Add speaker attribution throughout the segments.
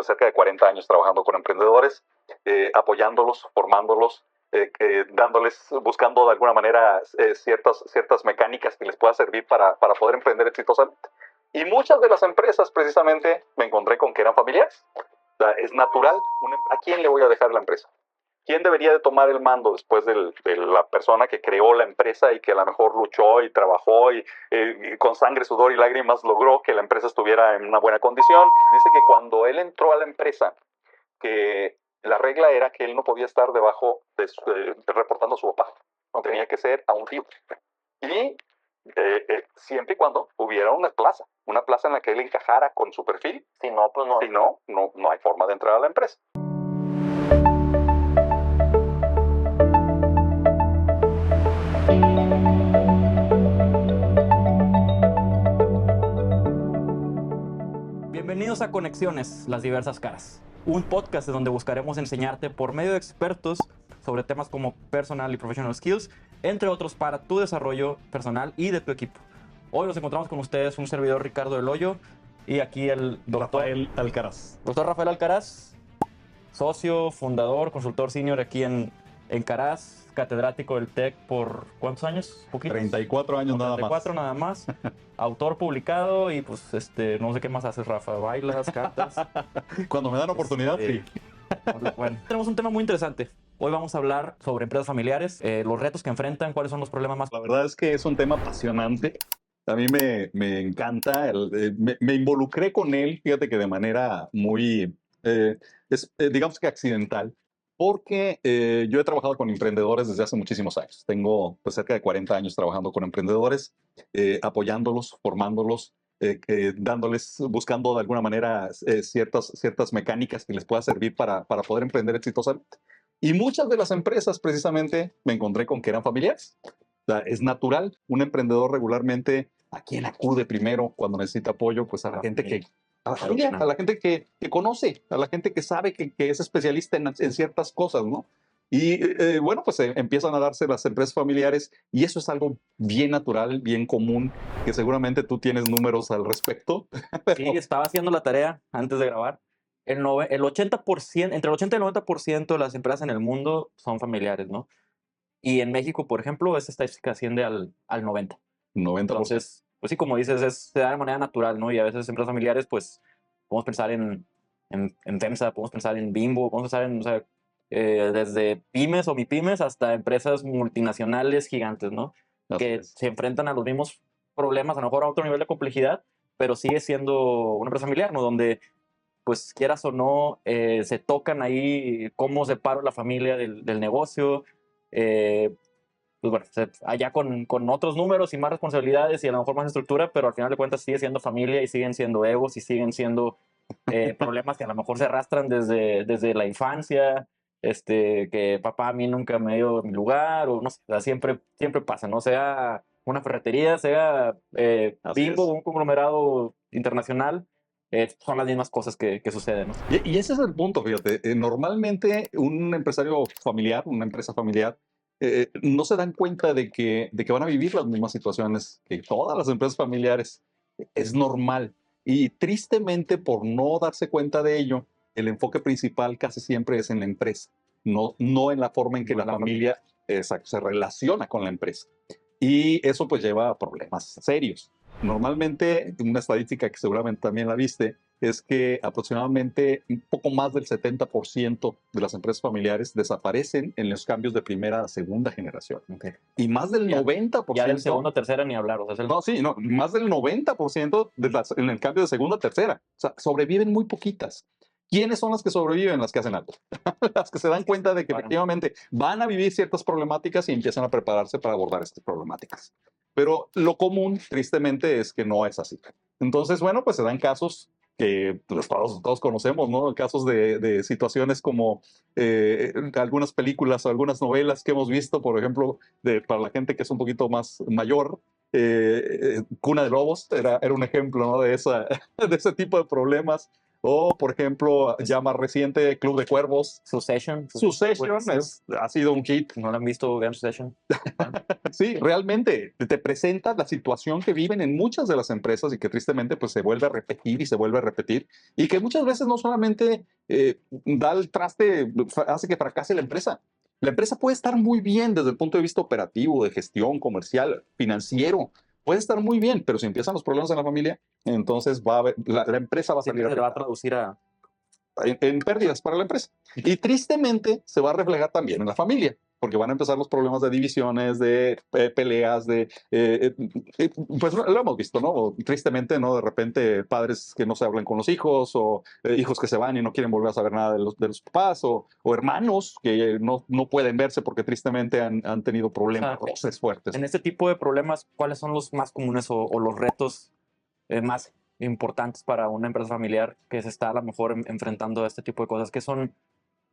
Speaker 1: cerca de 40 años trabajando con emprendedores, apoyándolos, formándolos, buscando de alguna manera ciertas mecánicas que les pueda servir para poder emprender exitosamente. Y muchas de las empresas precisamente me encontré con que eran familiares. O sea, es natural. ¿A quién le voy a dejar la empresa? ¿Quién debería de tomar el mando después de la persona que creó la empresa y que a lo mejor luchó y trabajó y con sangre, sudor y lágrimas logró que la empresa estuviera en una buena condición? Dice que cuando él entró a la empresa, que la regla era que él no podía estar debajo reportando a su papá. No, tenía que ser a un tío. Y siempre y cuando hubiera una plaza en la que él encajara con su perfil. Si no, pues no. Si no, no hay forma de entrar a la empresa.
Speaker 2: Bienvenidos a Conexiones, las diversas caras. Un podcast donde buscaremos enseñarte por medio de expertos sobre temas como personal y professional skills, entre otros para tu desarrollo personal y de tu equipo. Hoy nos encontramos con ustedes un servidor Ricardo del Hoyo y aquí el doctor
Speaker 3: Rafael Alcaraz.
Speaker 2: Doctor Rafael Alcaraz, socio, fundador, consultor senior aquí en Caraz, catedrático del TEC por ¿cuántos años? ¿Poquitos?
Speaker 3: 34 años nada más.
Speaker 2: 34 nada más. Autor publicado y pues no sé qué más haces, Rafa. ¿Bailas, cantas?
Speaker 3: Cuando me dan oportunidad, sí.
Speaker 2: Bueno, tenemos un tema muy interesante. Hoy vamos a hablar sobre empresas familiares, los retos que enfrentan, cuáles son los problemas más...
Speaker 3: La verdad es que es un tema apasionante. A mí me encanta. Me involucré con él, fíjate que de manera muy, digamos que accidental, porque yo he trabajado con emprendedores desde hace muchísimos años. Tengo pues, cerca de 40 años trabajando con emprendedores, apoyándolos, formándolos, buscando de alguna manera ciertas mecánicas que les pueda servir para poder emprender exitosamente. Y muchas de las empresas precisamente me encontré con que eran familiares. O sea, es natural. Un emprendedor regularmente, ¿a quién acude primero cuando necesita apoyo? Pues a la gente que... A la familia, a la gente que conoce, a la gente que sabe que es especialista en ciertas cosas, ¿no? Y bueno, pues empiezan a darse las empresas familiares y eso es algo bien natural, bien común, que seguramente tú tienes números al respecto.
Speaker 2: Sí, estaba haciendo la tarea antes de grabar. El 80%, entre el 80 y el 90% de las empresas en el mundo son familiares, ¿no? Y en México, por ejemplo, esa estadística asciende al 90%.
Speaker 3: 90%.
Speaker 2: Entonces, pues sí, como dices, se da de manera natural, ¿no? Y a veces empresas familiares, pues, podemos pensar en FEMSA, podemos pensar en Bimbo, podemos pensar en, o sea, desde pymes o mipymes hasta empresas multinacionales gigantes, ¿no? Que se enfrentan a los mismos problemas, a lo mejor a otro nivel de complejidad, pero sigue siendo una empresa familiar, ¿no? Donde, pues, quieras o no, se tocan ahí cómo separo la familia del negocio, pues bueno, allá con otros números y más responsabilidades y a lo mejor más estructura, pero al final de cuentas sigue siendo familia y siguen siendo egos y siguen siendo problemas que a lo mejor se arrastran desde la infancia, que papá a mí nunca me dio mi lugar, o no sé, o sea, siempre pasa, ¿no? Sea una ferretería, sea Bimbo, un conglomerado internacional, son las mismas cosas que suceden, ¿no?
Speaker 3: Y ese es el punto, fíjate. Normalmente un empresario familiar, una empresa familiar, no se dan cuenta de que van a vivir las mismas situaciones que todas las empresas familiares. Es normal. Y tristemente, por no darse cuenta de ello, el enfoque principal casi siempre es en la empresa, no en la forma en que la familia se relaciona con la empresa. Y eso pues lleva a problemas serios. Normalmente, una estadística que seguramente también la viste, es que aproximadamente un poco más del 70% de las empresas familiares desaparecen en los cambios de primera a segunda generación.
Speaker 2: Okay.
Speaker 3: Y más del 90%...
Speaker 2: Ya del segundo a tercera ni hablar. O sea,
Speaker 3: más del 90% en el cambio de segunda a tercera. O sea, sobreviven muy poquitas. ¿Quiénes son las que sobreviven? Las que hacen algo. Las que se dan cuenta de que efectivamente van a vivir ciertas problemáticas y empiezan a prepararse para abordar estas problemáticas. Pero lo común, tristemente, es que no es así. Entonces, bueno, pues se dan casos que pues, todos conocemos, ¿no? Casos de situaciones como algunas películas o algunas novelas que hemos visto, por ejemplo, para la gente que es un poquito más mayor, Cuna de Lobos era un ejemplo, ¿no? de ese tipo de problemas. O, por ejemplo, ya más reciente, Club de Cuervos.
Speaker 2: Succession.
Speaker 3: Succession ha sido un hit.
Speaker 2: ¿No lo han visto? Vean Succession.
Speaker 3: Sí, realmente te presenta la situación que viven en muchas de las empresas y que tristemente pues se vuelve a repetir y se vuelve a repetir y que muchas veces no solamente da el traste, hace que fracase la empresa. La empresa puede estar muy bien desde el punto de vista operativo, de gestión, comercial, financiero. Puede estar muy bien, pero si empiezan los problemas en la familia, entonces va a haber, la empresa va a salir
Speaker 2: Siempre se va a
Speaker 3: afectada
Speaker 2: traducir a...
Speaker 3: en pérdidas para la empresa. Y tristemente se va a reflejar también en la familia, porque van a empezar los problemas de divisiones, de peleas, pues lo hemos visto, ¿no? Tristemente, ¿no? De repente padres que no se hablan con los hijos o hijos que se van y no quieren volver a saber nada de los papás o hermanos que no pueden verse porque tristemente han tenido problemas, roces fuertes.
Speaker 2: En este tipo de problemas, ¿cuáles son los más comunes o los retos más importantes para una empresa familiar que se está a lo mejor enfrentando a este tipo de cosas?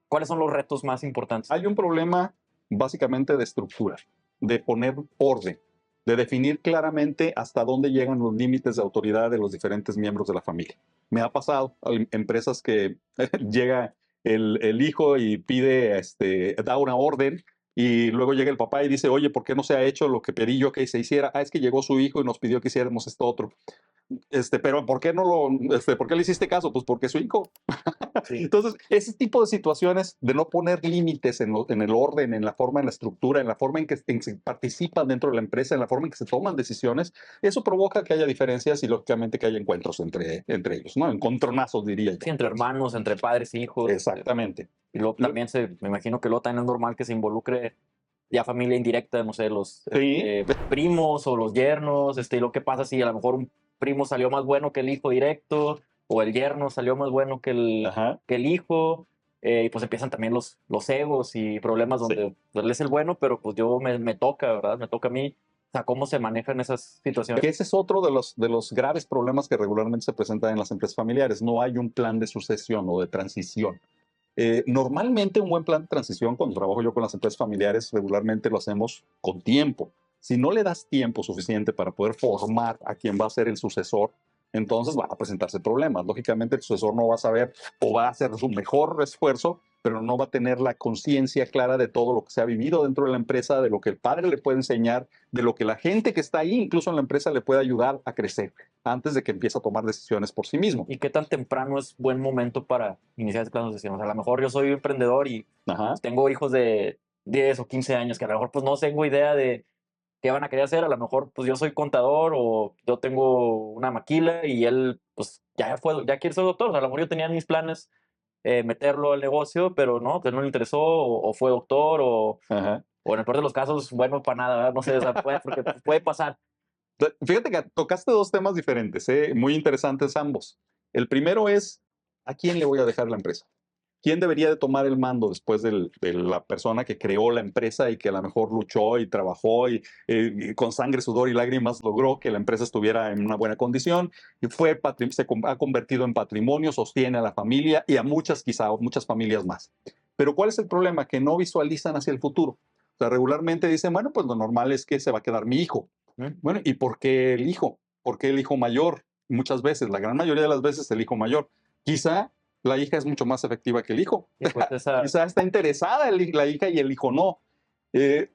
Speaker 2: ¿Cuáles son los retos más importantes?
Speaker 3: Hay un problema básicamente de estructura, de poner orden, de definir claramente hasta dónde llegan los límites de autoridad de los diferentes miembros de la familia. Me ha pasado en empresas que llega el hijo y pide, da una orden y luego llega el papá y dice, oye, ¿por qué no se ha hecho lo que pedí yo que se hiciera? Ah, es que llegó su hijo y nos pidió que hiciéramos esto otro. Pero ¿por qué ¿por qué le hiciste caso? Pues porque es su hijo.
Speaker 2: Sí.
Speaker 3: Entonces, ese tipo de situaciones de no poner límites en el orden, en la forma, en la estructura, en la forma en que se participan dentro de la empresa, en la forma en que se toman decisiones, eso provoca que haya diferencias y lógicamente que haya encuentros entre ellos, ¿no? Encontronazos, diría yo.
Speaker 2: Sí, entre hermanos, entre padres e hijos.
Speaker 3: Exactamente.
Speaker 2: Y luego también me imagino que luego también es normal que se involucre ya familia indirecta, no sé, los
Speaker 3: Sí.
Speaker 2: primos o los yernos, y lo que pasa si a lo mejor un primo salió más bueno que el hijo directo, o el yerno salió más bueno que
Speaker 3: Ajá.
Speaker 2: el hijo, y pues empiezan también los egos y problemas donde él es el bueno, pero pues me toca, ¿verdad? Me toca a mí. O sea, ¿cómo se manejan esas situaciones?
Speaker 3: Que ese es otro de los graves problemas que regularmente se presentan en las empresas familiares. No hay un plan de sucesión o de transición. Normalmente un buen plan de transición, cuando trabajo yo con las empresas familiares, regularmente lo hacemos con tiempo. Si no le das tiempo suficiente para poder formar a quien va a ser el sucesor, entonces van a presentarse problemas. Lógicamente el sucesor no va a saber o va a hacer su mejor esfuerzo, pero no va a tener la conciencia clara de todo lo que se ha vivido dentro de la empresa, de lo que el padre le puede enseñar, de lo que la gente que está ahí, incluso en la empresa, le puede ayudar a crecer antes de que empiece a tomar decisiones por sí mismo.
Speaker 2: ¿Y qué tan temprano es buen momento para iniciar ese plan de sucesión? O sea, a lo mejor yo soy emprendedor y pues, tengo hijos de 10 o 15 años que a lo mejor pues no tengo idea de qué van a querer hacer. A lo mejor pues yo soy contador o yo tengo una maquila y él pues ya quiere ser doctor. O sea, a lo mejor yo tenía en mis planes meterlo al negocio, pero no, pues no le interesó o fue doctor o en el peor de los casos, bueno, para nada, ¿verdad? No sé, o sea, porque puede pasar.
Speaker 3: Fíjate que tocaste dos temas diferentes, muy interesantes ambos. El primero es, ¿a quién le voy a dejar la empresa? ¿Quién debería de tomar el mando después de la persona que creó la empresa y que a lo mejor luchó y trabajó y con sangre, sudor y lágrimas logró que la empresa estuviera en una buena condición y se ha convertido en patrimonio, sostiene a la familia y a muchas familias más? Pero ¿cuál es el problema? Que no visualizan hacia el futuro. O sea, regularmente dicen, bueno, pues lo normal es que se va a quedar mi hijo. Bueno, ¿y por qué el hijo? ¿Por qué el hijo mayor? Muchas veces, la gran mayoría de las veces, el hijo mayor. Quizá la hija es mucho más efectiva que el hijo.
Speaker 2: Pues
Speaker 3: Quizá está interesada la hija y el hijo no.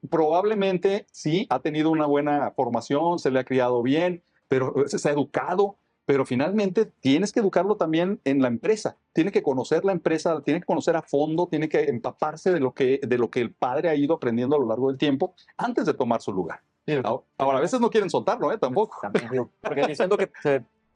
Speaker 3: Probablemente sí, ha tenido una buena formación, se le ha criado bien, pero se ha educado, pero finalmente tienes que educarlo también en la empresa. Tiene que conocer la empresa, tiene que conocer a fondo, tiene que empaparse de lo que el padre ha ido aprendiendo a lo largo del tiempo antes de tomar su lugar. Sí, ahora, a veces no quieren soltarlo, tampoco.
Speaker 2: También, porque diciendo que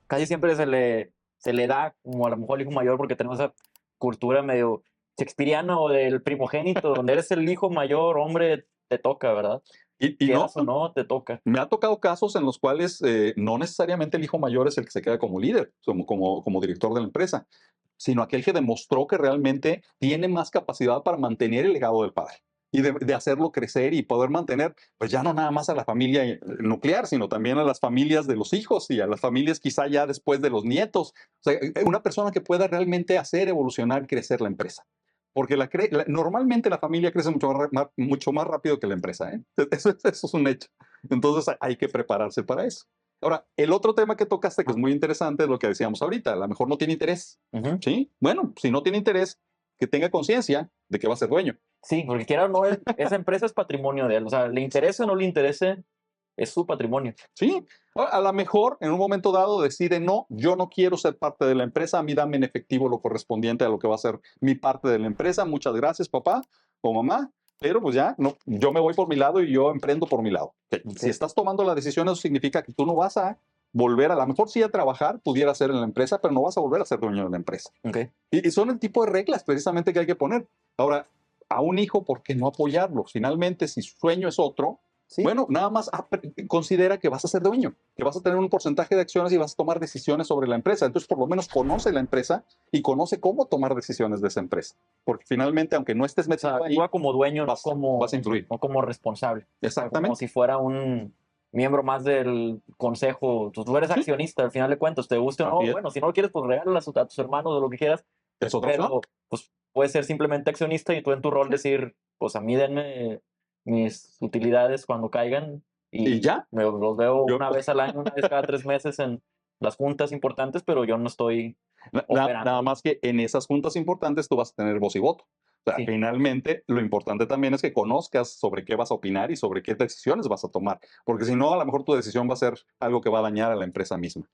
Speaker 2: casi siempre se le da como a lo mejor el hijo mayor porque tenemos esa cultura medio shakespeariana o del primogénito, donde eres el hijo mayor, hombre, te toca, ¿verdad?
Speaker 3: Y no,
Speaker 2: o no, te toca.
Speaker 3: Me ha tocado casos en los cuales no necesariamente el hijo mayor es el que se queda como líder, como director de la empresa, sino aquel que demostró que realmente tiene más capacidad para mantener el legado del padre y de hacerlo crecer y poder mantener, pues ya no nada más a la familia nuclear, sino también a las familias de los hijos y a las familias quizá ya después de los nietos. O sea, una persona que pueda realmente hacer evolucionar, crecer la empresa. Porque normalmente la familia crece mucho más rápido que la empresa. Eso es un hecho. Entonces hay que prepararse para eso. Ahora, el otro tema que tocaste, que es muy interesante, es lo que decíamos ahorita. A lo mejor no tiene interés,
Speaker 2: Ujú.
Speaker 3: ¿sí? Bueno, si no tiene interés, que tenga conciencia de que va a ser dueño.
Speaker 2: Sí, porque quiera o no, esa empresa es patrimonio de él. O sea, le interese o no le interese, es su patrimonio.
Speaker 3: Sí, a lo mejor en un momento dado decide, no, yo no quiero ser parte de la empresa, a mí dame en efectivo lo correspondiente a lo que va a ser mi parte de la empresa, muchas gracias papá o mamá, pero pues ya, no, yo me voy por mi lado y yo emprendo por mi lado. Ok.
Speaker 2: Ok.
Speaker 3: Si estás tomando la decisión, eso significa que tú no vas a volver, a lo mejor sí a trabajar, pudiera ser en la empresa, pero no vas a volver a ser dueño de la empresa.
Speaker 2: Ok.
Speaker 3: Y son el tipo de reglas precisamente que hay que poner. Ahora, a un hijo, ¿por qué no apoyarlo? Finalmente, si su sueño es otro,
Speaker 2: Sí.
Speaker 3: bueno, nada más considera que vas a ser dueño, que vas a tener un porcentaje de acciones y vas a tomar decisiones sobre la empresa. Entonces, por lo menos conoce la empresa y conoce cómo tomar decisiones de esa empresa. Porque finalmente, aunque no estés
Speaker 2: O sea,
Speaker 3: metido ahí,
Speaker 2: actúa como dueño,
Speaker 3: vas a influir.
Speaker 2: no como responsable. O sea, como
Speaker 3: Exactamente.
Speaker 2: si fuera un miembro más del consejo. Tú eres
Speaker 3: Sí.
Speaker 2: accionista, al final de cuentas, te guste o no.
Speaker 3: Así es.
Speaker 2: Bueno, si no lo quieres, pues regálalas a tus hermanos o lo que quieras.
Speaker 3: Es otra opción.
Speaker 2: Pero, pues, puedes ser simplemente accionista y tú en tu rol decir, pues a mí denme mis utilidades cuando caigan
Speaker 3: Y ya.
Speaker 2: los veo
Speaker 3: Yo-
Speaker 2: una vez al año, una vez cada 3 meses en las juntas importantes, pero yo no estoy operando.
Speaker 3: Nada más que en esas juntas importantes tú vas a tener voz y voto. O sea,
Speaker 2: Sí.
Speaker 3: finalmente, lo importante también es que conozcas sobre qué vas a opinar y sobre qué decisiones vas a tomar, porque si no, a lo mejor tu decisión va a ser algo que va a dañar a la empresa misma.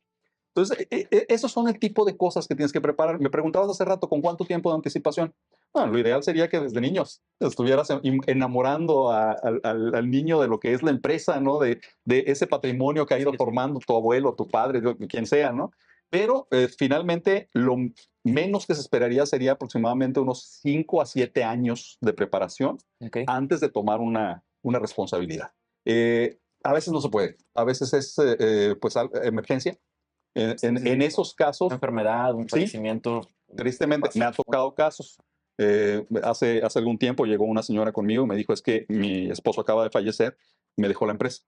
Speaker 3: Entonces, esos son el tipo de cosas que tienes que preparar. Me preguntabas hace rato, ¿con cuánto tiempo de anticipación? Bueno, lo ideal sería que desde niños estuvieras enamorando al niño de lo que es la empresa, ¿no? De ese patrimonio que ha ido
Speaker 2: Sí, sí.
Speaker 3: formando tu abuelo, tu padre, quien sea, ¿no? Pero finalmente, lo menos que se esperaría sería aproximadamente unos 5 a 7 años de preparación
Speaker 2: Ok.
Speaker 3: antes de tomar una responsabilidad. A veces no se puede, a veces es pues emergencia. En esos casos,
Speaker 2: Una enfermedad, un
Speaker 3: sí,
Speaker 2: fallecimiento.
Speaker 3: tristemente me ha tocado casos. Hace algún tiempo llegó una señora conmigo y me dijo, es que mi esposo acaba de fallecer, me dejó la empresa.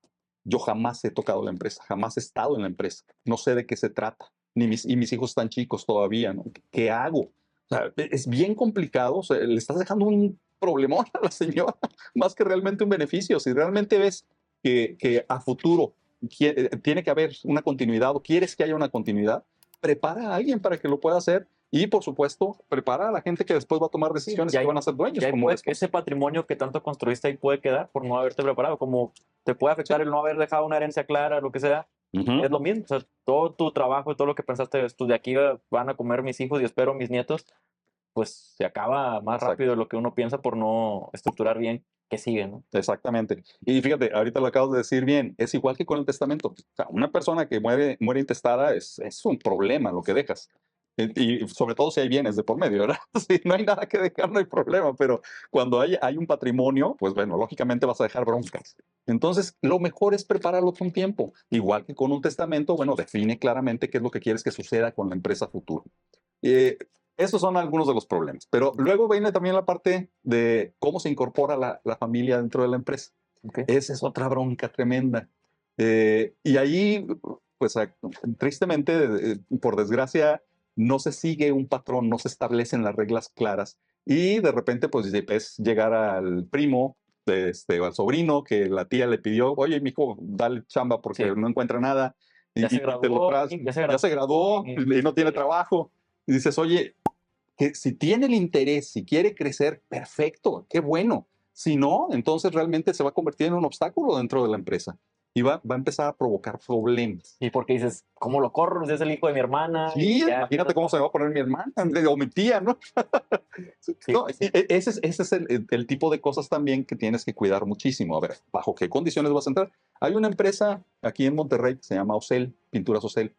Speaker 3: Yo jamás he tocado la empresa, jamás he estado en la empresa, no sé de qué se trata, y mis hijos están chicos todavía, ¿no? ¿Qué hago? O sea, es bien complicado, o sea, le estás dejando un problemón a la señora, más que realmente un beneficio. Si realmente ves que a futuro tiene que haber una continuidad o quieres que haya una continuidad, prepara a alguien para que lo pueda hacer y, por supuesto, prepara a la gente que después va a tomar decisiones
Speaker 2: Y
Speaker 3: que
Speaker 2: ahí-
Speaker 3: van a ser dueños.
Speaker 2: Y ahí
Speaker 3: Como
Speaker 2: ese patrimonio que tanto construiste ahí puede quedar por no haberte preparado. Como te puede afectar el no haber dejado una herencia clara, lo que sea.
Speaker 3: Ujú.
Speaker 2: Es lo mismo. O sea, todo tu trabajo y todo lo que pensaste, tú de aquí van a comer mis hijos y espero mis nietos, pues se acaba más
Speaker 3: Exacto.
Speaker 2: rápido de lo que uno piensa por no estructurar bien qué sigue, ¿no?
Speaker 3: Exactamente. Y fíjate, ahorita lo acabas de decir bien, es igual que con el testamento. O sea, una persona que muere intestada es un problema lo que dejas. Y sobre todo si hay bienes de por medio, ¿verdad? Si no hay nada que dejar, no hay problema, pero cuando hay un patrimonio, pues bueno, lógicamente vas a dejar broncas. Entonces, lo mejor es prepararlo con tiempo. Igual que con un testamento, bueno, define claramente qué es lo que quieres que suceda con la empresa futuro. Eh, Esos son algunos de los problemas. Pero luego viene también la parte de cómo se incorpora la familia dentro de la empresa.
Speaker 2: Okay.
Speaker 3: Esa es otra bronca tremenda. Y ahí, pues tristemente, por desgracia, no se sigue un patrón, no se establecen las reglas claras. Y de repente, pues ves llegar al primo, o al sobrino, que la tía le pidió, oye, mijo, dale chamba porque
Speaker 2: Sí.
Speaker 3: no encuentra nada.
Speaker 2: Ya se
Speaker 3: Y te lo
Speaker 2: graduó,
Speaker 3: traes,
Speaker 2: ya se
Speaker 3: graduó y no tiene trabajo. Y dices, oye, que si tiene el interés, si quiere crecer, perfecto, qué bueno. Si no, entonces realmente se va a convertir en un obstáculo dentro de la empresa y va a empezar a provocar problemas.
Speaker 2: Y porque dices, ¿cómo lo corro? Si es el hijo de mi hermana.
Speaker 3: Sí, imagínate cómo se va a poner mi hermana o mi tía, ¿no?
Speaker 2: Sí,
Speaker 3: No,
Speaker 2: sí.
Speaker 3: ese es el tipo de cosas también que tienes que cuidar muchísimo. A ver, ¿bajo qué condiciones vas a entrar? Hay una empresa aquí en Monterrey que se llama Ocel, Pinturas Ocel,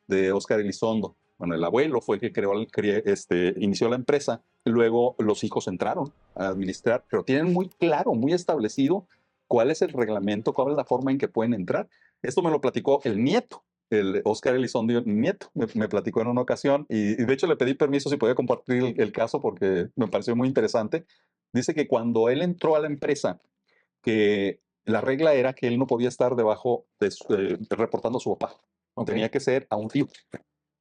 Speaker 3: de Oscar Elizondo. Bueno, el abuelo fue el que inició la empresa. Luego los hijos entraron a administrar, pero tienen muy claro, muy establecido cuál es el reglamento, cuál es la forma en que pueden entrar. Esto me lo platicó el nieto, el Oscar Elizondo, nieto, me platicó en una ocasión y de hecho le pedí permiso si podía compartir el caso porque me pareció muy interesante. Dice que cuando él entró a la empresa, que la regla era que él no podía estar debajo reportando a su papá.
Speaker 2: Okay.
Speaker 3: Tenía que ser a un tío.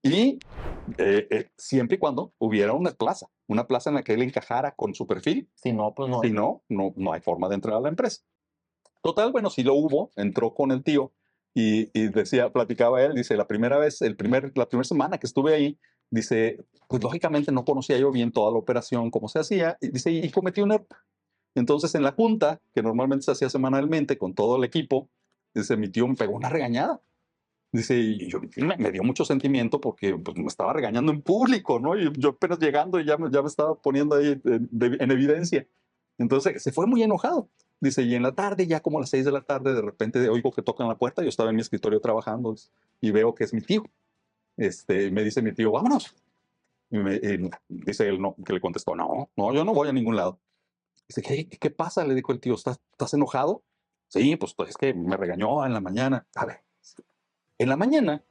Speaker 3: Y siempre y cuando hubiera una plaza en la que él encajara con su perfil.
Speaker 2: Si no, pues no.
Speaker 3: Si no, no hay forma de entrar a la empresa. Total, bueno, sí lo hubo, entró con el tío y decía, platicaba él, dice, la primera semana que estuve ahí, dice, pues lógicamente no conocía yo bien toda la operación, cómo se hacía, y dice, y cometí un error. Entonces en la junta, que normalmente se hacía semanalmente con todo el equipo, dice, mi tío me pegó una regañada. Dice, y yo, me dio mucho sentimiento porque pues, me estaba regañando en público, ¿no? Y yo apenas llegando y ya me estaba poniendo ahí en evidencia. Entonces se fue muy enojado. Dice, y en la tarde, ya como a las 6 de la tarde, de repente oigo que tocan la puerta. Yo estaba en mi escritorio trabajando y veo que es mi tío. Me dice mi tío, vámonos. Y dice él, no, que le contestó, no, yo no voy a ningún lado. Dice, ¿qué pasa? Le dijo el tío, ¿estás enojado? Sí, pues es que me regañó en la mañana. A ver, en la mañana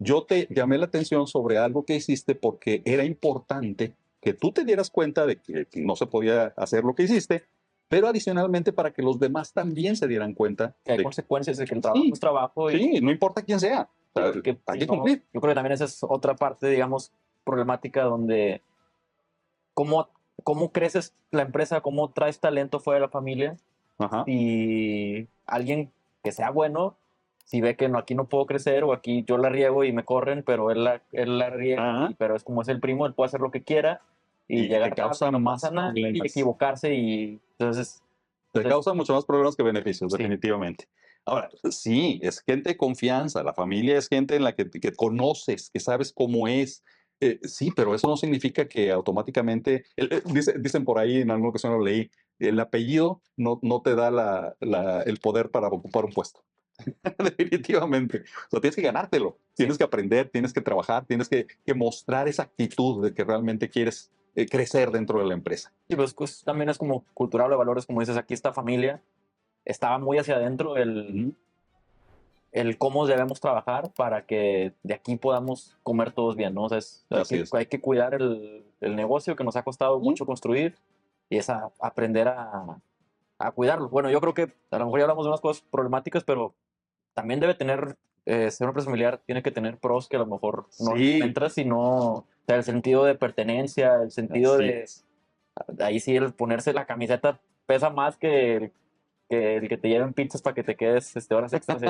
Speaker 3: yo te llamé la atención sobre algo que hiciste porque era importante que tú te dieras cuenta de que no se podía hacer lo que hiciste, pero adicionalmente para que los demás también se dieran cuenta
Speaker 2: Que hay
Speaker 3: de
Speaker 2: consecuencias de que el trabajo
Speaker 3: sí,
Speaker 2: es trabajo y
Speaker 3: sí, no importa quién sea, o sea,
Speaker 2: que
Speaker 3: hay
Speaker 2: si
Speaker 3: que
Speaker 2: no,
Speaker 3: cumplir.
Speaker 2: yo creo que también esa es otra parte, digamos, problemática donde cómo, cómo creces la empresa, cómo traes talento fuera de la familia
Speaker 3: Ajá.
Speaker 2: y alguien que sea bueno, si ve que no, aquí no puedo crecer o aquí yo la riego y me corren, pero él la riega,
Speaker 3: Ajá.
Speaker 2: pero es como es el primo, él puede hacer lo que quiera y
Speaker 3: Y te
Speaker 2: llegar tarde,
Speaker 3: causa
Speaker 2: no
Speaker 3: más
Speaker 2: pasa nada y
Speaker 3: problemas.
Speaker 2: equivocarse y
Speaker 3: Te
Speaker 2: entonces
Speaker 3: causa mucho más problemas que beneficios,
Speaker 2: sí,
Speaker 3: definitivamente. Ahora, sí, es gente de confianza, la familia es gente en la que conoces, que sabes cómo es. Sí, pero eso no significa que automáticamente, dicen por ahí, en alguna ocasión lo leí, el apellido no te da el poder para ocupar un puesto. Definitivamente. O sea, tienes que ganártelo,
Speaker 2: sí.
Speaker 3: tienes que aprender, tienes que trabajar, tienes que mostrar esa actitud de que realmente quieres crecer dentro de la empresa.
Speaker 2: Y pues también es como cultural de valores, como dices, aquí esta familia estaba muy hacia adentro
Speaker 3: Ujú.
Speaker 2: el cómo debemos trabajar para que de aquí podamos comer todos bien, ¿no? O sea,
Speaker 3: Así es.
Speaker 2: hay que cuidar el negocio que nos ha costado mucho construir y es aprender a cuidarlo. Bueno, yo creo que a lo mejor ya hablamos de unas cosas problemáticas, pero también debe tener, ser una empresa familiar tiene que tener pros que a lo mejor no
Speaker 3: Sí,
Speaker 2: encuentras, sino o sea, el sentido de pertenencia, el sentido
Speaker 3: así
Speaker 2: de,
Speaker 3: es.
Speaker 2: ahí sí el ponerse la camiseta pesa más que el que te lleven pizzas para que te quedes horas extras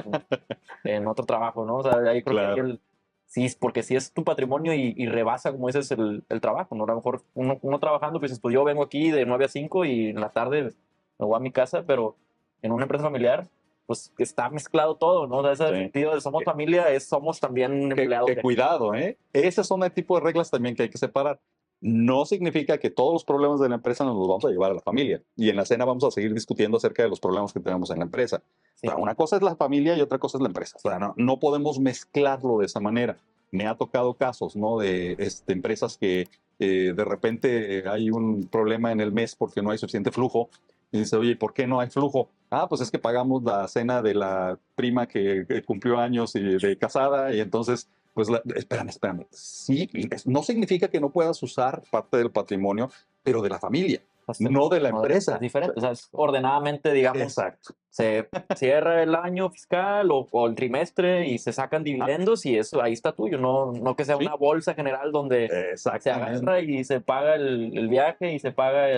Speaker 2: en otro trabajo, ¿no? O sea, ahí creo que
Speaker 3: Claro.
Speaker 2: sí, porque sí es tu patrimonio y rebasa, como dices, el trabajo, ¿no? A lo mejor uno trabajando, pues dices, pues yo vengo aquí de 9 a 5 y en la tarde me voy a mi casa, pero en una empresa familiar, pues está mezclado todo, ¿no? O sea, ese
Speaker 3: Sí.
Speaker 2: sentido de somos familia, somos también empleados
Speaker 3: Que
Speaker 2: de aquí.
Speaker 3: cuidado, ¿eh? Esos son el tipo de reglas también que hay que separar. No significa que todos los problemas de la empresa nos los vamos a llevar a la familia. Y en la cena vamos a seguir discutiendo acerca de los problemas que tenemos en la empresa. O sea,
Speaker 2: Sí,
Speaker 3: una cosa es la familia y otra cosa es la empresa. O sea, no podemos mezclarlo de esa manera. Me ha tocado casos, ¿no? De empresas que de repente hay un problema en el mes porque no hay suficiente flujo. Y dice, oye, ¿por qué no hay flujo? Ah, pues es que pagamos la cena de la prima que cumplió años y de casada y entonces, pues, espérame. Sí, no significa que no puedas usar parte del patrimonio, pero de la familia, no de la
Speaker 2: no, es
Speaker 3: empresa.
Speaker 2: diferente, o sea, es ordenadamente, digamos,
Speaker 3: Exacto.
Speaker 2: se cierra el año fiscal o el trimestre y se sacan
Speaker 3: Ah,
Speaker 2: dividendos y eso ahí está tuyo, no que sea una
Speaker 3: sí,
Speaker 2: bolsa general donde se
Speaker 3: exactamente.
Speaker 2: agarra y se paga el viaje y se paga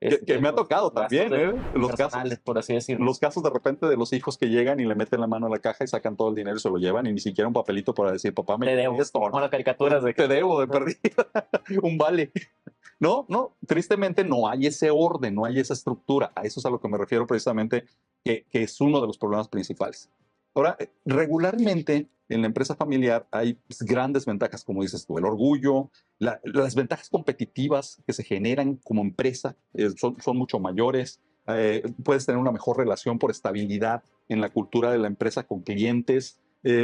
Speaker 3: Que me ha tocado
Speaker 2: los gastos
Speaker 3: también, ¿eh?
Speaker 2: personales, por así decirlo.
Speaker 3: Los casos de repente de los hijos que llegan y le meten la mano a la caja y sacan todo el dinero y se lo llevan y ni siquiera un papelito para decir, papá, me
Speaker 2: Te
Speaker 3: llevé
Speaker 2: debo,
Speaker 3: esto,
Speaker 2: como
Speaker 3: ¿no?
Speaker 2: las caricaturas de que
Speaker 3: Te debo de perdida un vale. No, tristemente no hay ese orden, no hay esa estructura. A eso es a lo que me refiero precisamente, que es uno de los problemas principales. Ahora, regularmente en la empresa familiar hay pues, grandes ventajas, como dices tú, el orgullo, las ventajas competitivas que se generan como empresa son mucho mayores. Puedes tener una mejor relación por estabilidad en la cultura de la empresa con clientes.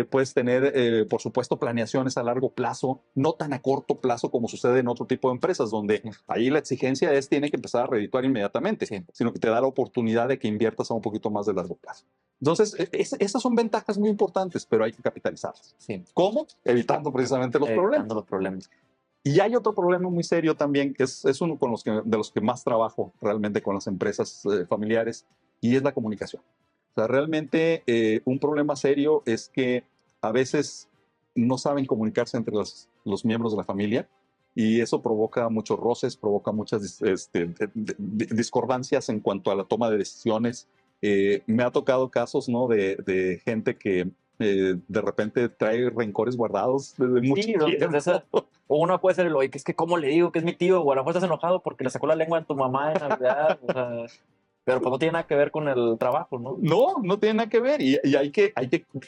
Speaker 3: Puedes tener, por supuesto, planeaciones a largo plazo, no tan a corto plazo como sucede en otro tipo de empresas, donde ahí la exigencia es tiene que empezar a redituar inmediatamente,
Speaker 2: sí,
Speaker 3: sino que te da la oportunidad de que inviertas a un poquito más de largo plazo. Entonces, esas son ventajas muy importantes, pero hay que capitalizarlas.
Speaker 2: sí,
Speaker 3: ¿Cómo? Evitando precisamente los
Speaker 2: evitando
Speaker 3: problemas.
Speaker 2: los problemas.
Speaker 3: Y hay otro problema muy serio también, que es uno de los que más trabajo realmente con las empresas familiares, y es la comunicación. O sea, realmente un problema serio es que a veces no saben comunicarse entre los miembros de la familia y eso provoca muchos roces, provoca muchas discordancias en cuanto a la toma de decisiones. Me ha tocado casos, ¿no? De gente que de repente trae rencores guardados desde mucho
Speaker 2: Sí,
Speaker 3: tiempo.
Speaker 2: o uno puede ser el, oye, que es que cómo le digo que es mi tío, o a lo mejor estás enojado porque le sacó la lengua a tu mamá en Navidad, o sea, pero pues no tiene nada que ver con el trabajo, ¿no?
Speaker 3: No, no tiene nada que ver y hay que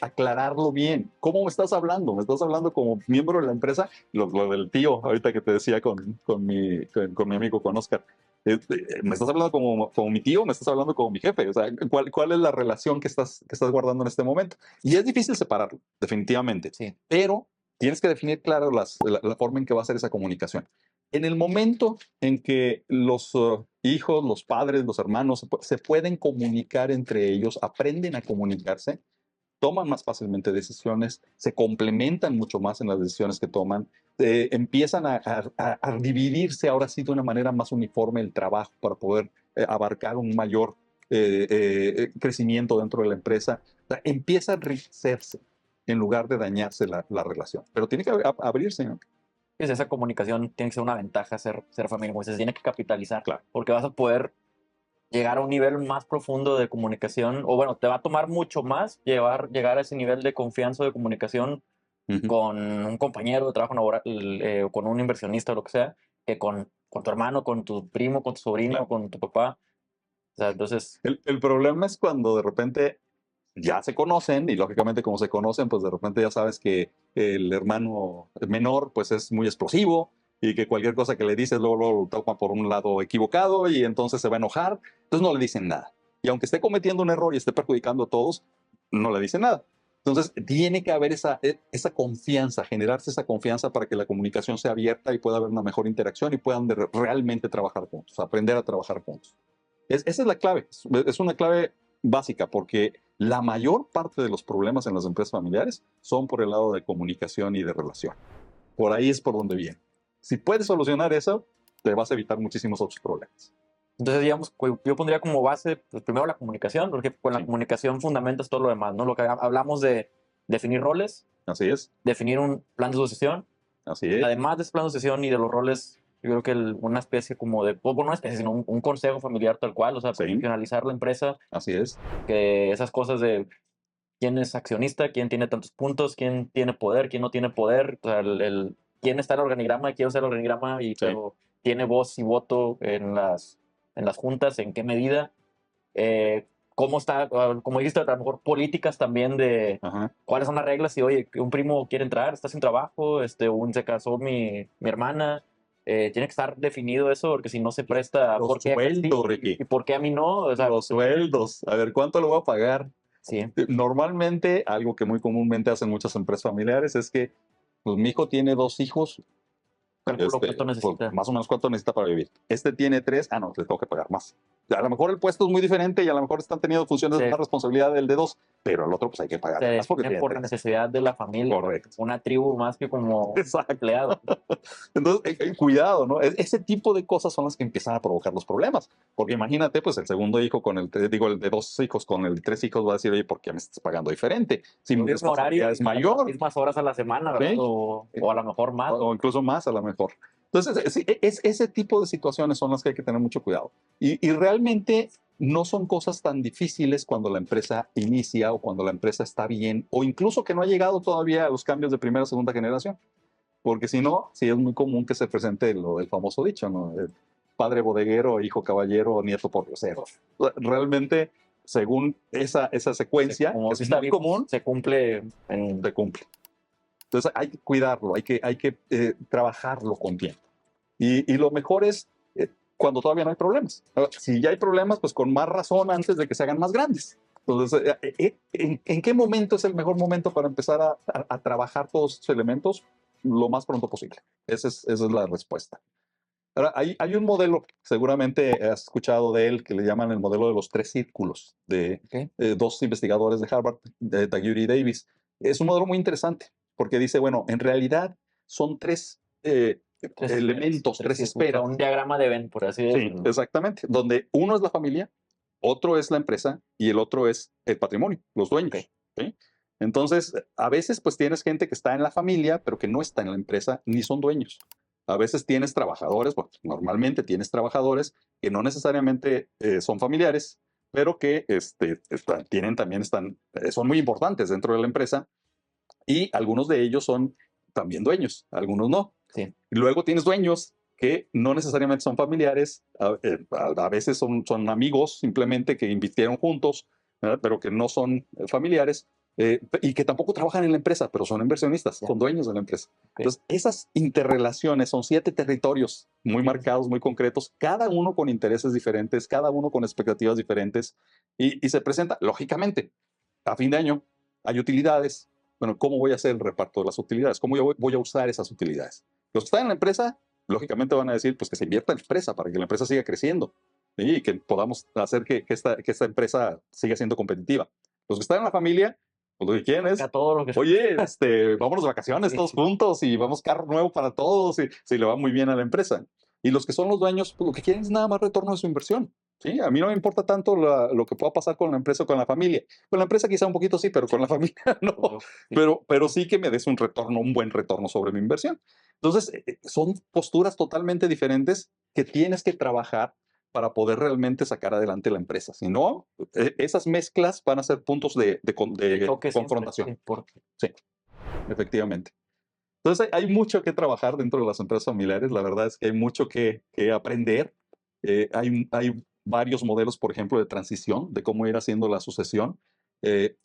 Speaker 3: aclararlo bien. ¿Cómo me estás hablando? ¿Me estás hablando como miembro de la empresa? Lo del tío, ahorita que te decía con mi amigo, con Oscar. ¿Me estás hablando como mi tío? ¿Me estás hablando como mi jefe? O sea, ¿cuál es la relación que estás guardando en este momento? Y es difícil separarlo, definitivamente.
Speaker 2: Sí.
Speaker 3: Pero tienes que definir claro la forma en que va a ser esa comunicación. En el momento en que los hijos, los padres, los hermanos se pueden comunicar entre ellos, aprenden a comunicarse, toman más fácilmente decisiones, se complementan mucho más en las decisiones que toman, empiezan a dividirse ahora sí de una manera más uniforme el trabajo para poder abarcar un mayor crecimiento dentro de la empresa. O sea, empieza a enriquecerse en lugar de dañarse la relación. Pero tiene que abrirse, ¿no?
Speaker 2: Pues esa comunicación tiene que ser una ventaja, ser familia, como se tiene que capitalizar,
Speaker 3: Claro.
Speaker 2: porque vas a poder llegar a un nivel más profundo de comunicación, o bueno, te va a tomar mucho más llegar a ese nivel de confianza de comunicación
Speaker 3: Ujú.
Speaker 2: con un compañero de trabajo laboral, o con un inversionista o lo que sea, que con tu hermano, con tu primo, con tu sobrino,
Speaker 3: Claro.
Speaker 2: con tu papá. O sea, entonces,
Speaker 3: El problema es cuando de repente ya se conocen y lógicamente como se conocen, pues de repente ya sabes que el hermano menor pues es muy explosivo y que cualquier cosa que le dices luego lo toma por un lado equivocado y entonces se va a enojar, entonces no le dicen nada. Y aunque esté cometiendo un error y esté perjudicando a todos, no le dicen nada. Entonces tiene que haber esa confianza, generarse esa confianza para que la comunicación sea abierta y pueda haber una mejor interacción y puedan realmente trabajar juntos, aprender a trabajar juntos. Esa es la clave, es una clave básica porque la mayor parte de los problemas en las empresas familiares son por el lado de comunicación y de relación. Por ahí es por donde viene. Si puedes solucionar eso, te vas a evitar muchísimos otros problemas.
Speaker 2: entonces digamos, yo pondría como base, pues primero la comunicación, porque con la
Speaker 3: Sí.
Speaker 2: comunicación fundamentas todo lo demás, ¿no? Lo que hablamos de definir roles,
Speaker 3: Así es,
Speaker 2: definir un plan de sucesión.
Speaker 3: así es.
Speaker 2: Además de ese plan de sucesión y de los roles, yo creo que una especie como de, bueno, no una especie, sino un consejo familiar tal cual, o sea,
Speaker 3: Sí.
Speaker 2: profesionalizar la empresa,
Speaker 3: Así es,
Speaker 2: que esas cosas de quién es accionista, quién tiene tantos puntos, quién tiene poder, quién no tiene poder, o sea, quién está en el organigrama, quién usa el organigrama,
Speaker 3: sí.
Speaker 2: pero tiene voz y voto en las juntas, en qué medida. Cómo está, como dijiste, a lo mejor políticas también de
Speaker 3: Ajá.
Speaker 2: cuáles son las reglas. Si, oye, que un primo quiere entrar, está sin trabajo, se casó mi hermana, tiene que estar definido eso, porque si no se presta,
Speaker 3: Los
Speaker 2: ¿por qué acá sí
Speaker 3: sueldos, Ricky.
Speaker 2: y por qué a mí no? O sea,
Speaker 3: Los sueldos. A ver, ¿cuánto lo voy a pagar?
Speaker 2: sí,
Speaker 3: Normalmente, algo que muy comúnmente hacen muchas empresas familiares es que, pues mi hijo tiene 2 hijos,
Speaker 2: calculo cuánto
Speaker 3: pues,
Speaker 2: necesita.
Speaker 3: más o menos cuánto necesita para vivir. Este tiene 3, no, le tengo que pagar más. A lo mejor el puesto es muy diferente y a lo mejor están teniendo funciones de
Speaker 2: Se,
Speaker 3: más responsabilidad del de 2, pero al otro pues hay que
Speaker 2: se
Speaker 3: pagarle más porque
Speaker 2: define
Speaker 3: tiene
Speaker 2: por la
Speaker 3: 3.
Speaker 2: necesidad de la familia,
Speaker 3: Correcto.
Speaker 2: una tribu más que como
Speaker 3: Exacto.
Speaker 2: empleado.
Speaker 3: Entonces, cuidado, ¿no? Ese tipo de cosas son las que empiezan a provocar los problemas. Porque imagínate, pues el segundo hijo con el de 2 hijos con el de 3 hijos va a decir, oye, ¿por qué me estás pagando diferente? Si mi
Speaker 2: El mismo horario,
Speaker 3: responsabilidad es mayor,
Speaker 2: mismas horas a la semana, ¿verdad?
Speaker 3: ¿sí?
Speaker 2: O a lo mejor más.
Speaker 3: O incluso más a lo mejor. Entonces, sí, ese tipo de situaciones son las que hay que tener mucho cuidado. Y realmente no son cosas tan difíciles cuando la empresa inicia o cuando la empresa está bien o incluso que no ha llegado todavía a los cambios de primera o segunda generación. Porque si no, sí es muy común que se presente el famoso dicho, ¿no? El padre bodeguero, hijo caballero, nieto pordiosero. Realmente, según esa secuencia,
Speaker 2: Como
Speaker 3: es
Speaker 2: si está
Speaker 3: muy
Speaker 2: vivo,
Speaker 3: común,
Speaker 2: se cumple en
Speaker 3: se cumple. Entonces hay que cuidarlo, hay que trabajarlo con tiempo. Y lo mejor es cuando todavía no hay problemas. Ahora, si ya hay problemas, pues con más razón antes de que se hagan más grandes. Entonces, ¿en qué momento es el mejor momento para empezar a trabajar todos estos elementos? Lo más pronto posible. Esa es la respuesta. Ahora, hay un modelo, seguramente has escuchado de él, que le llaman el modelo de los 3 círculos, de
Speaker 2: ¿qué?
Speaker 3: 2 investigadores de Harvard, de Taguchi y Davis. Es un modelo muy interesante, porque dice, bueno, en realidad son 3 elementos, 3 esferas.
Speaker 2: Un diagrama de Venn, por así
Speaker 3: Sí,
Speaker 2: decirlo.
Speaker 3: exactamente. Donde uno es la familia, otro es la empresa y el otro es el patrimonio, los dueños.
Speaker 2: Ok.
Speaker 3: ¿Sí? Entonces, a veces pues tienes gente que está en la familia, pero que no está en la empresa ni son dueños. A veces tienes trabajadores, bueno, normalmente tienes trabajadores que no necesariamente son familiares, pero que son muy importantes dentro de la empresa y algunos de ellos son también dueños, algunos no.
Speaker 2: Sí.
Speaker 3: Luego tienes dueños que no necesariamente son familiares, a veces son amigos simplemente que invirtieron juntos, ¿verdad? Pero que no son familiares y que tampoco trabajan en la empresa, pero son inversionistas, son dueños de la empresa. Entonces, esas interrelaciones son 7 territorios muy marcados, muy concretos, cada uno con intereses diferentes, cada uno con expectativas diferentes y se presenta, lógicamente, a fin de año hay utilidades. Bueno, ¿cómo voy a hacer el reparto de las utilidades? ¿Cómo yo voy a usar esas utilidades? Los que están en la empresa, lógicamente van a decir pues, que se invierta en la empresa para que la empresa siga creciendo, ¿sí? Y que podamos hacer que esta empresa siga siendo competitiva. Los que están en la familia, pues, lo que quieren es, oye, vámonos de vacaciones todos juntos y vamos carro nuevo para todos y si le va muy bien a la empresa. Y los que son los dueños, pues, lo que quieren es nada más retorno de su inversión. ¿Sí? A mí no me importa tanto lo que pueda pasar con la empresa o con la familia. Con la empresa quizá un poquito sí, pero con la familia no. Pero sí que me des un retorno, un buen retorno sobre mi inversión. Entonces, son posturas totalmente diferentes que tienes que trabajar para poder realmente sacar adelante la empresa. Si no, esas mezclas van a ser puntos de confrontación. Sí, efectivamente. Entonces, hay mucho que trabajar dentro de las empresas familiares. La verdad es que hay mucho que aprender. Hay varios modelos, por ejemplo, de transición, de cómo ir haciendo la sucesión.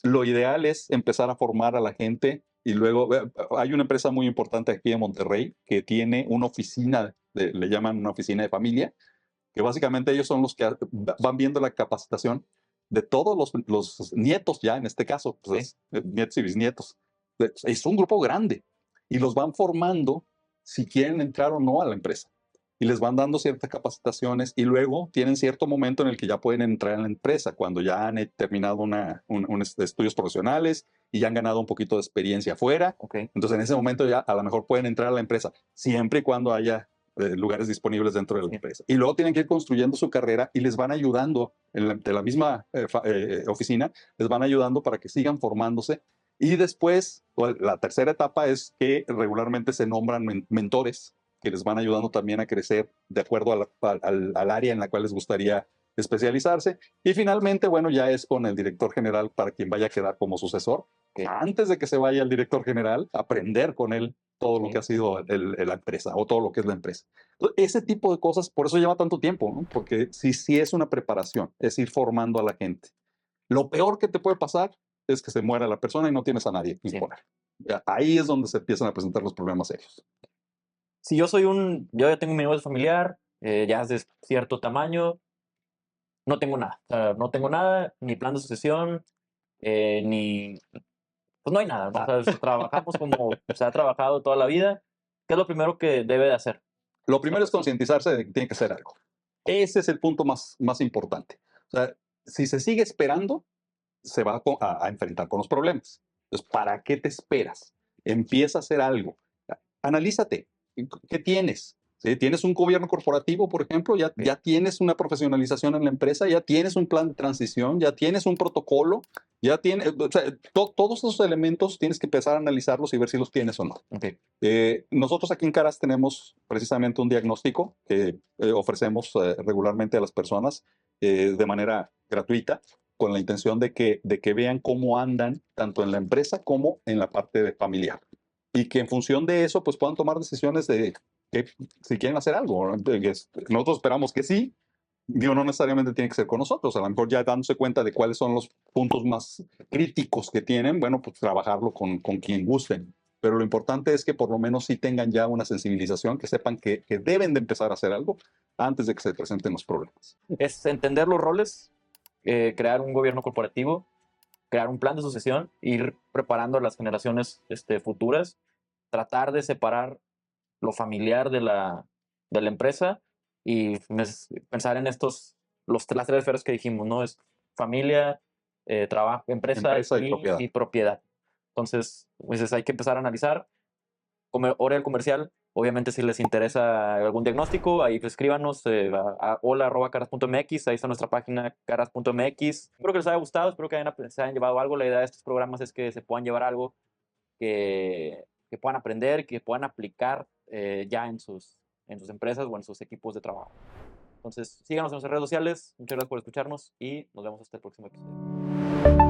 Speaker 3: Lo ideal es empezar a formar a la gente y luego hay una empresa muy importante aquí en Monterrey que tiene una oficina, le llaman una oficina de familia, que básicamente ellos son los que van viendo la capacitación de todos los nietos ya, en este caso, pues, nietos y bisnietos. Es un grupo grande y los van formando si quieren entrar o no a la empresa. Y les van dando ciertas capacitaciones y luego tienen cierto momento en el que ya pueden entrar en la empresa, cuando ya han terminado estudios profesionales y ya han ganado un poquito de experiencia afuera. Entonces en ese momento ya a lo mejor pueden entrar a la empresa, siempre y cuando haya lugares disponibles dentro de la empresa. Y luego tienen que ir construyendo su carrera y les van ayudando, de la misma oficina, les van ayudando para que sigan formándose. Y después, la tercera etapa es que regularmente se nombran mentores que les van ayudando también a crecer de acuerdo al área en la cual les gustaría especializarse. Y finalmente, bueno, ya es con el director general para quien vaya a quedar como sucesor, que antes de que se vaya el director general, aprender con él todo lo que ha sido la empresa o todo lo que es la empresa. Entonces, ese tipo de cosas, por eso lleva tanto tiempo, ¿no? Porque sí es una preparación, es ir formando a la gente. Lo peor que te puede pasar es que se muera la persona y no tienes a nadie que imponer. Ahí es donde se empiezan a presentar los problemas serios.
Speaker 2: Si yo ya tengo mi negocio familiar, ya es de cierto tamaño, no tengo nada. O sea, no tengo nada, ni plan de sucesión, pues no hay nada, ¿no? O sea, trabajamos como se ha trabajado toda la vida. ¿Qué es lo primero que debe de hacer?
Speaker 3: Lo primero es concientizarse de que tiene que hacer algo. Ese es el punto más importante. O sea, si se sigue esperando, se va a enfrentar con los problemas. Entonces, ¿para qué te esperas? Empieza a hacer algo. Analízate. ¿Qué tienes? ¿Sí? ¿Tienes un gobierno corporativo, por ejemplo? ¿Ya tienes una profesionalización en la empresa? ¿Ya tienes un plan de transición? ¿Ya tienes un protocolo? ¿Ya tienes, o sea, todos esos elementos tienes que empezar a analizarlos y ver si los tienes o no? Nosotros aquí en Caras tenemos precisamente un diagnóstico que ofrecemos regularmente a las personas de manera gratuita, con la intención de que vean cómo andan tanto en la empresa como en la parte de familiar. Y que en función de eso, pues puedan tomar decisiones de que si quieren hacer algo. Nosotros esperamos que sí. Digo, no necesariamente tiene que ser con nosotros. A lo mejor ya dándose cuenta de cuáles son los puntos más críticos que tienen, bueno, pues trabajarlo con quien gusten. Pero lo importante es que por lo menos sí tengan ya una sensibilización, que sepan que deben de empezar a hacer algo antes de que se presenten los problemas.
Speaker 2: Es entender los roles, crear un gobierno corporativo, crear un plan de sucesión, ir preparando a las generaciones futuras, tratar de separar lo familiar de la empresa y pensar en las 3 esferas que dijimos, ¿no? Es familia, trabajo, empresa y propiedad. Entonces, pues hay que empezar a analizar. Hora del comercial, obviamente si les interesa algún diagnóstico, ahí pues, escríbanos a hola@caras.mx, ahí está nuestra página caras.mx. Espero que les haya gustado, espero que se hayan llevado algo. La idea de estos programas es que se puedan llevar algo que puedan aprender, que puedan aplicar ya en sus empresas o en sus equipos de trabajo. Entonces, síganos en nuestras redes sociales. Muchas gracias por escucharnos y nos vemos hasta el próximo episodio.